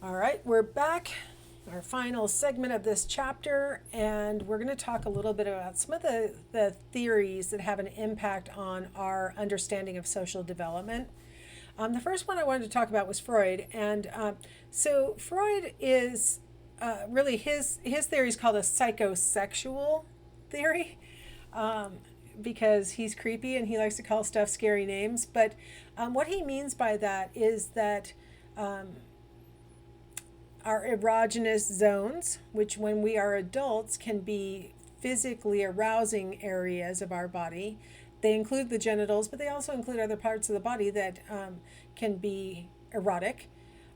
All right, we're back, our final segment of this chapter, and we're going to talk a little bit about some of the theories that have an impact on our understanding of social development. The first one I wanted to talk about was Freud, and so Freud is really his theory is called a psychosexual theory. Because he's creepy and he likes to call stuff scary names. But what he means by that is that our erogenous zones, which when we are adults can be physically arousing areas of our body, they include the genitals, but they also include other parts of the body that can be erotic.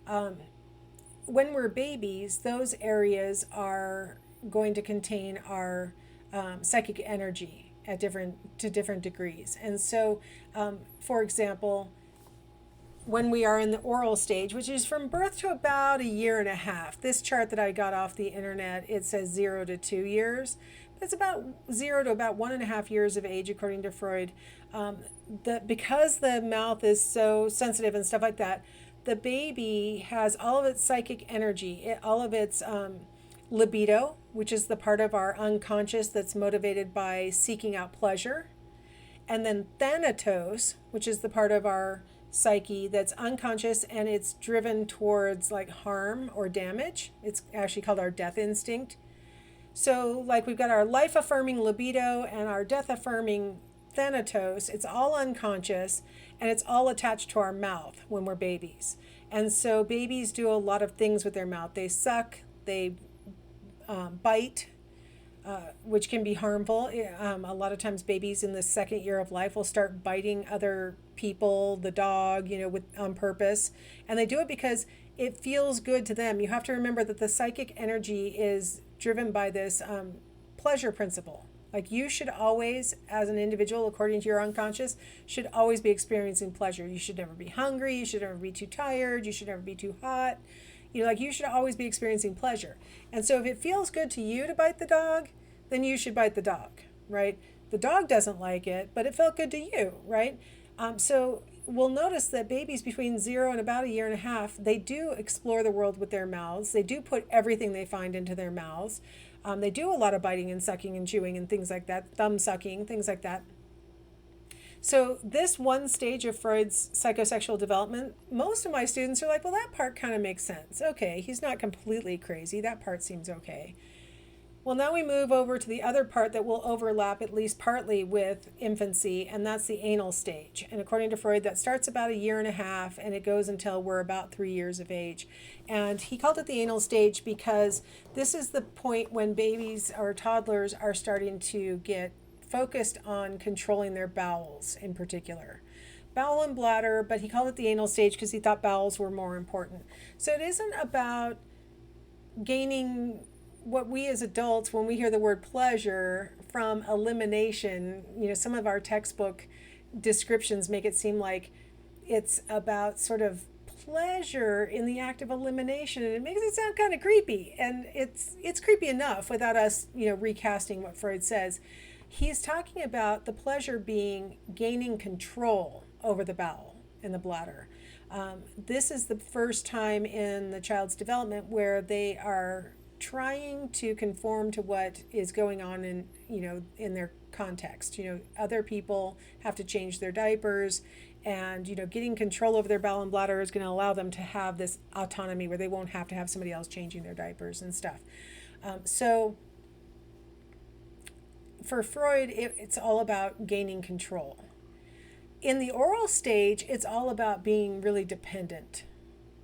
When we're babies, those areas are going to contain our psychic energy at different degrees. And so, for example, when we are in the oral stage, which is from birth to about a year and a half. This chart that I got off the internet, it says 0 to 2 years. But it's about 0 to about 1.5 years of age, according to Freud. Because the mouth is so sensitive and stuff like that, the baby has all of its psychic energy, all of its libido, which is the part of our unconscious that's motivated by seeking out pleasure. And then thanatos, which is the part of our psyche that's unconscious and it's driven towards like harm or damage. It's actually called our death instinct. So like we've got our life affirming libido and our death affirming thanatos. It's all unconscious and it's all attached to our mouth when we're babies. And so babies do a lot of things with their mouth. They suck, they bite, which can be harmful. A lot of times babies in the second year of life will start biting other people, the dog, on purpose. And they do it because it feels good to them. You have to remember that the psychic energy is driven by this pleasure principle. Like you should always, as an individual, according to your unconscious, should always be experiencing pleasure. You should never be hungry. You should never be too tired. You should never be too hot. You should always be experiencing pleasure. And so if it feels good to you to bite the dog, then you should bite the dog, right? The dog doesn't like it, but it felt good to you, right? So we'll notice that babies between 0 and about a year and a half, they do explore the world with their mouths. They do put everything they find into their mouths. They do a lot of biting and sucking and chewing and things like that, thumb sucking, things like that. So this one stage of Freud's psychosexual development, most of my students are like, well, that part kind of makes sense. Okay, he's not completely crazy. That part seems okay. Well, now we move over to the other part that will overlap at least partly with infancy, and that's the anal stage. And according to Freud, that starts about a year and a half, and it goes until we're about 3 years of age. And he called it the anal stage because this is the point when babies or toddlers are starting to get focused on controlling their bowels in particular. Bowel and bladder, but he called it the anal stage because he thought bowels were more important. So it isn't about gaining what we as adults, when we hear the word pleasure, from elimination. Some of our textbook descriptions make it seem like it's about sort of pleasure in the act of elimination, and it makes it sound kind of creepy. And it's creepy enough without us, recasting what Freud says. He's talking about the pleasure being gaining control over the bowel and the bladder. This is the first time in the child's development where they are trying to conform to what is going on in their context. Other people have to change their diapers, and getting control over their bowel and bladder is going to allow them to have this autonomy where they won't have to have somebody else changing their diapers and stuff. So for Freud, it's all about gaining control. In the oral stage, it's all about being really dependent.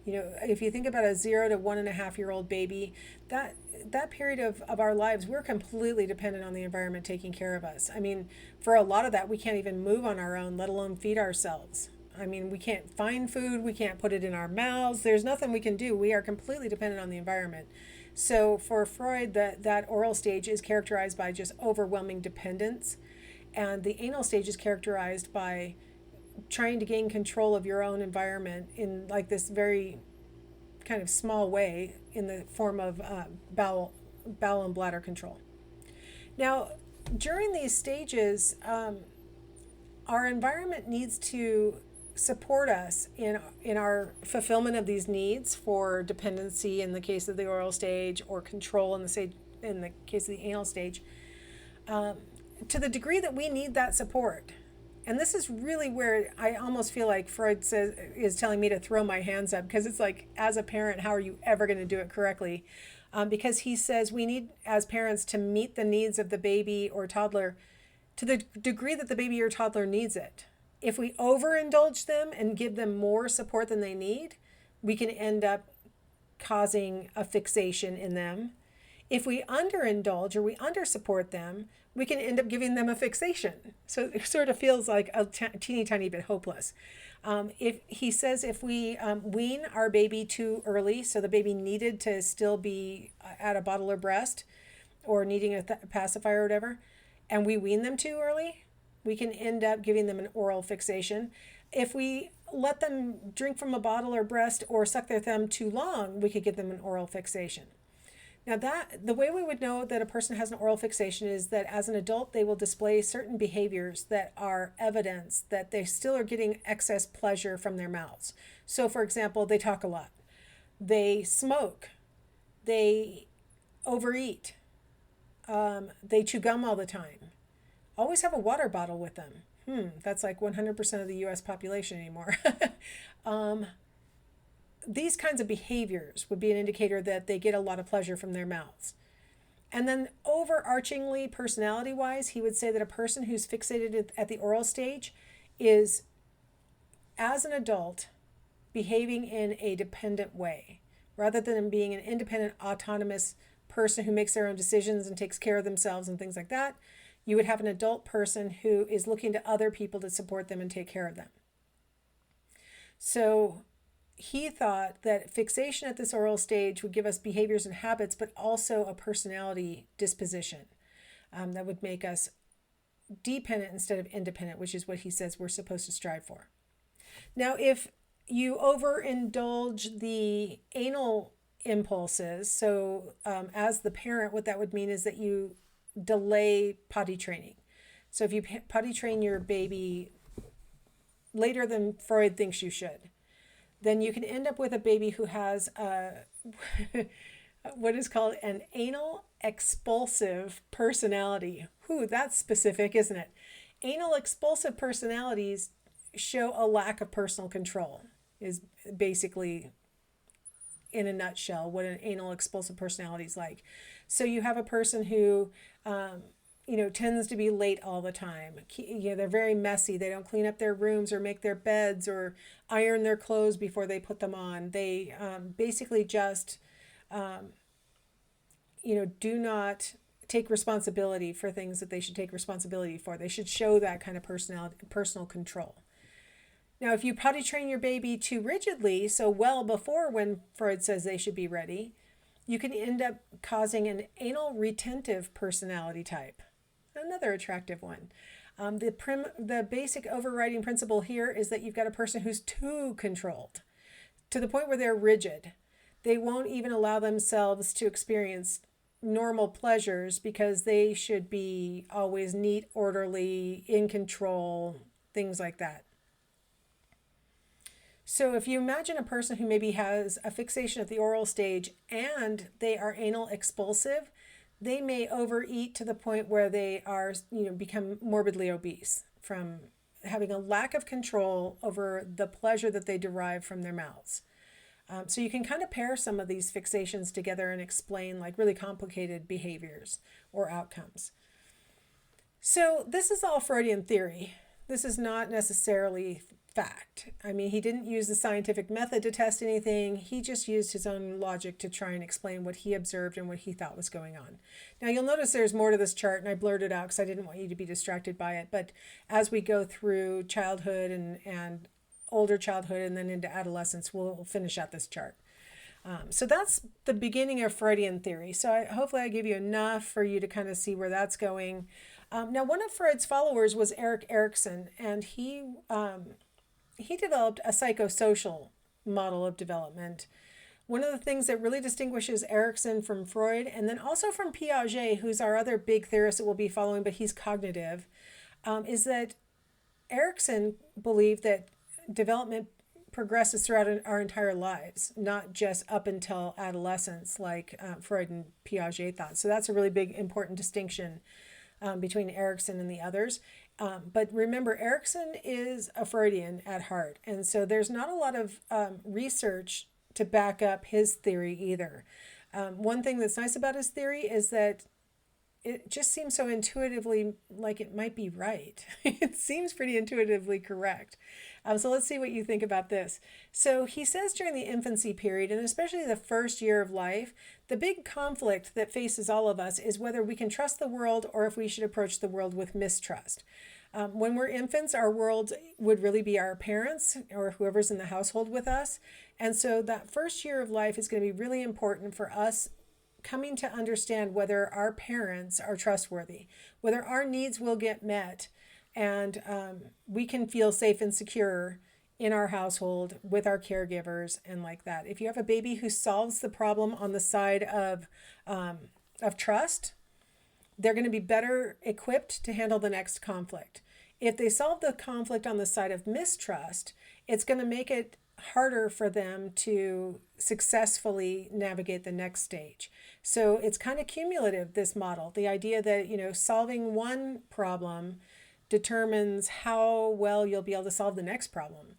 If you think about a 0 to 1.5-year-old baby, that period of our lives, we're completely dependent on the environment taking care of us. I mean, for a lot of that, we can't even move on our own, let alone feed ourselves. I mean, we can't find food, we can't put it in our mouths. There's nothing we can do. We are completely dependent on the environment. So for Freud, that oral stage is characterized by just overwhelming dependence, and the anal stage is characterized by trying to gain control of your own environment in like this very kind of small way in the form of bowel and bladder control. Now, during these stages, our environment needs to support us in our fulfillment of these needs for dependency in the case of the oral stage, or control in the case of the anal stage, to the degree that we need that support. And this is really where I almost feel like Freud is telling me to throw my hands up, because it's like, as a parent, how are you ever going to do it correctly? Because he says we need, as parents, to meet the needs of the baby or toddler to the degree that the baby or toddler needs it. If we overindulge them and give them more support than they need, we can end up causing a fixation in them. If we underindulge or we undersupport them, we can end up giving them a fixation. So it sort of feels like a teeny tiny bit hopeless. If he says if we wean our baby too early, so the baby needed to still be at a bottle or breast, or needing a pacifier or whatever, and we wean them too early, we can end up giving them an oral fixation. If we let them drink from a bottle or breast or suck their thumb too long, we could give them an oral fixation. Now, that the way we would know that a person has an oral fixation is that as an adult, they will display certain behaviors that are evidence that they still are getting excess pleasure from their mouths. So, for example, they talk a lot, they smoke, they overeat, they chew gum all the time, always have a water bottle with them. That's like 100% of the US population anymore. These kinds of behaviors would be an indicator that they get a lot of pleasure from their mouths. And then overarchingly, personality wise, he would say that a person who's fixated at the oral stage is, as an adult, behaving in a dependent way rather than being an independent, autonomous person who makes their own decisions and takes care of themselves and things like that. You would have an adult person who is looking to other people to support them and take care of them. So he thought that fixation at this oral stage would give us behaviors and habits, but also a personality disposition that would make us dependent instead of independent, which is what he says we're supposed to strive for. Now, if you overindulge the anal impulses, so as the parent, what that would mean is that you delay potty training. So if you potty train your baby later than Freud thinks you should, then you can end up with a baby who has what is called an anal expulsive personality. That's specific, isn't it? Anal expulsive personalities show a lack of personal control, is basically, in a nutshell, what an anal expulsive personality is like. So you have a person who tends to be late all the time. They're very messy. They don't clean up their rooms or make their beds or iron their clothes before they put them on. They basically just, do not take responsibility for things that they should take responsibility for. They should show that kind of personal control. Now, if you potty train your baby too rigidly, so well before when Freud says they should be ready, you can end up causing an anal retentive personality type. Another attractive one. The basic overriding principle here is that you've got a person who's too controlled to the point where they're rigid. They won't even allow themselves to experience normal pleasures because they should be always neat, orderly, in control, things like that. So if you imagine a person who maybe has a fixation at the oral stage and they are anal expulsive, they may overeat to the point where they are, become morbidly obese from having a lack of control over the pleasure that they derive from their mouths. So you can kind of pair some of these fixations together and explain like really complicated behaviors or outcomes. So this is all Freudian theory. This is not necessarily fact. I mean, he didn't use the scientific method to test anything. He just used his own logic to try and explain what he observed and what he thought was going on. Now, you'll notice there's more to this chart, and I blurred it out because I didn't want you to be distracted by it. But as we go through childhood and older childhood and then into adolescence, we'll finish out this chart. So that's the beginning of Freudian theory. So hopefully I gave you enough for you to kind of see where that's going. Now, one of Freud's followers was Erickson, and he developed a psychosocial model of development. One of the things that really distinguishes Erickson from Freud, and then also from Piaget, who's our other big theorist that we'll be following, but he's cognitive, is that Erickson believed that development progresses throughout our entire lives, not just up until adolescence, like Freud and Piaget thought. So that's a really big, important distinction between Erickson and the others. But remember, Erickson is a Freudian at heart. And so there's not a lot of research to back up his theory either. One thing that's nice about his theory is that it just seems so intuitively like it might be right. It seems pretty intuitively correct. So let's see what you think about this. So he says during the infancy period, and especially the first year of life, the big conflict that faces all of us is whether we can trust the world or if we should approach the world with mistrust. When we're infants, our world would really be our parents or whoever's in the household with us. And so that first year of life is going to be really important for us coming to understand whether our parents are trustworthy, whether our needs will get met, and we can feel safe and secure in our household with our caregivers and like that. If you have a baby who solves the problem on the side of trust, they're going to be better equipped to handle the next conflict. If they solve the conflict on the side of mistrust, it's going to make it harder for them to successfully navigate the next stage. So it's kind of cumulative, this model. The idea that, solving one problem determines how well you'll be able to solve the next problem.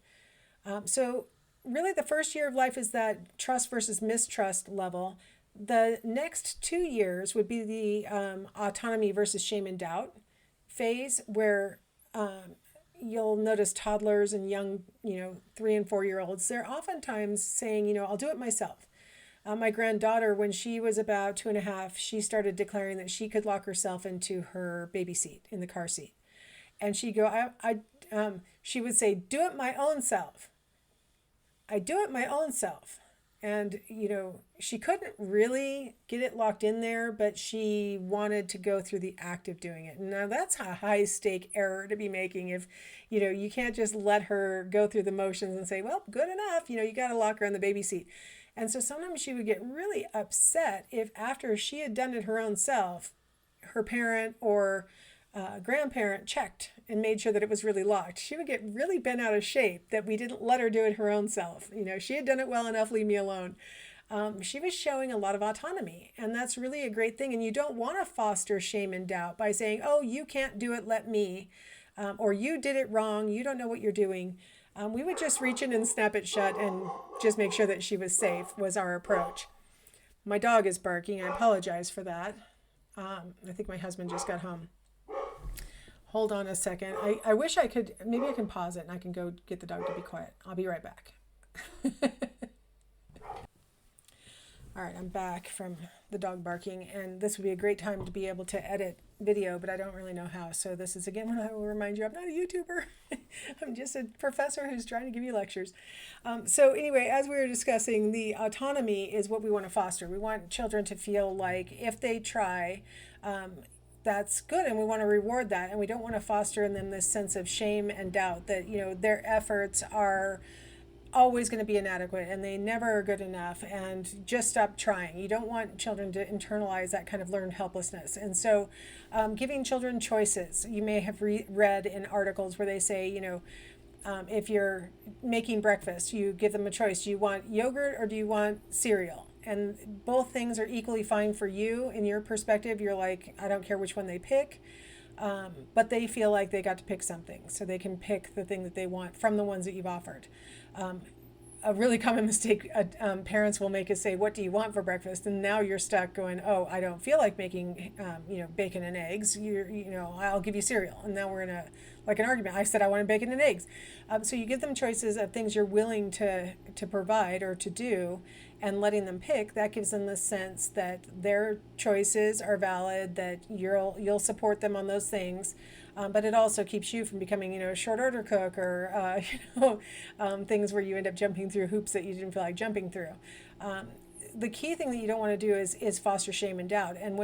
So really the first year of life is that trust versus mistrust level. The next 2 years would be the autonomy versus shame and doubt phase, where you'll notice toddlers and young, 3 and 4 year olds, they're oftentimes saying, I'll do it myself. My granddaughter, when she was about 2.5, she started declaring that she could lock herself into her baby seat, in the car seat. And she would say, do it my own self. I do it my own self. And, she couldn't really get it locked in there, but she wanted to go through the act of doing it. Now, that's a high stake error to be making if, you can't just let her go through the motions and say, well, good enough, you got to lock her in the baby seat. And so sometimes she would get really upset if after she had done it her own self, her parent or grandparent checked and made sure that it was really locked. She would get really bent out of shape that we didn't let her do it her own self. She had done it well enough, leave me alone. She was showing a lot of autonomy, and that's really a great thing. And you don't want to foster shame and doubt by saying, oh, you can't do it, let me, or you did it wrong, you don't know what you're doing. We would just reach in and snap it shut and just make sure that she was safe was our approach. My dog is barking. I apologize for that. I think my husband just got home. Hold on a second. I wish I could, maybe I can pause it and I can go get the dog to be quiet. I'll be right back. All right, I'm back from the dog barking, and this would be a great time to be able to edit video, but I don't really know how. So this is, again, when I will remind you, I'm not a YouTuber. I'm just a professor who's trying to give you lectures. So anyway, as we were discussing, the autonomy is what we want to foster. We want children to feel like if they try, that's good, and we want to reward that, and we don't want to foster in them this sense of shame and doubt that their efforts are always going to be inadequate and they never are good enough, and just stop trying. You don't want children to internalize that kind of learned helplessness. And so giving children choices, you may have read in articles where they say, if you're making breakfast, you give them a choice. Do you want yogurt or do you want cereal? And both things are equally fine for you. In your perspective, you're like, I don't care which one they pick. But they feel like they got to pick something. So they can pick the thing that they want from the ones that you've offered. A really common mistake parents will make is say, what do you want for breakfast? And now you're stuck going, oh, I don't feel like making, bacon and eggs. I'll give you cereal. And now we're in an argument. I said I wanted bacon and eggs. So you give them choices of things you're willing to provide or to do, and letting them pick. That gives them the sense that their choices are valid, that you'll support them on those things. But it also keeps you from becoming, a short order cook or, things where you end up jumping through hoops that you didn't feel like jumping through. The key thing that you don't want to do is foster shame and doubt. And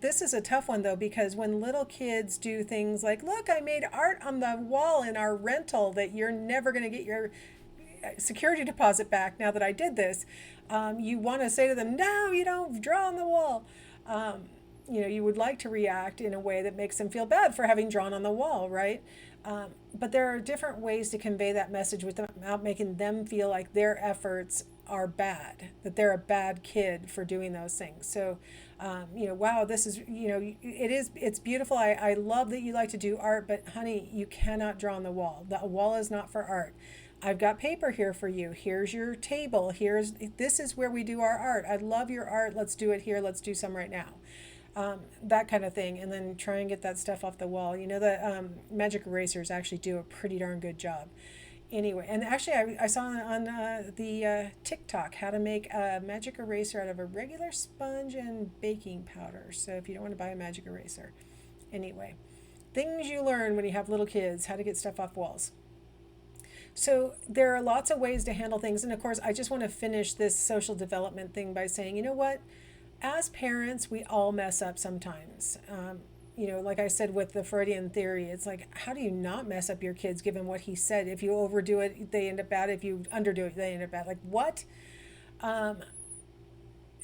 this is a tough one though, because when little kids do things like, look, I made art on the wall in our rental that you're never going to get your security deposit back now that I did this, you want to say to them, no, you don't draw on the wall. You would like to react in a way that makes them feel bad for having drawn on the wall, right? But there are different ways to convey that message without making them feel like their efforts are bad, that they're a bad kid for doing those things. So, wow, this is, it's beautiful. I love that you like to do art, but honey, you cannot draw on the wall. The wall is not for art. I've got paper here for you. Here's your table. This is where we do our art. I love your art. Let's do it here. Let's do some right now. That kind of thing, and then try and get that stuff off the wall. The magic erasers actually do a pretty darn good job. Anyway, and actually, I saw on the TikTok how to make a magic eraser out of a regular sponge and baking powder. So if you don't want to buy a magic eraser, anyway, things you learn when you have little kids, how to get stuff off walls. So there are lots of ways to handle things, and of course, I just want to finish this social development thing by saying, you know what? As parents, we all mess up sometimes. Like I said with the Freudian theory, it's like, how do you not mess up your kids given what he said? If you overdo it, they end up bad. If you underdo it, they end up bad. Like, what?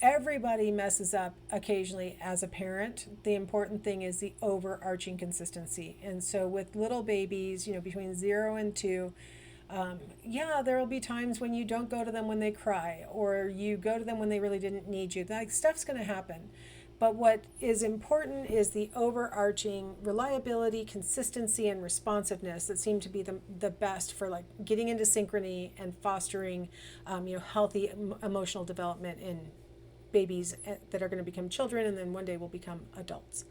Everybody messes up occasionally as a parent. The important thing is the overarching consistency. And so with little babies, between 0 and 2, there will be times when you don't go to them when they cry, or you go to them when they really didn't need you. Like, stuff's going to happen. But what is important is the overarching reliability, consistency, and responsiveness that seem to be the best for like getting into synchrony and fostering, healthy emotional development in babies that are going to become children and then one day will become adults.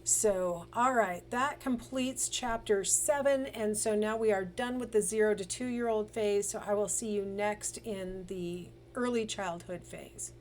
So, all right, that completes chapter 7. And so now we are done with the 0 to 2-year-old phase. So I will see you next in the early childhood phase.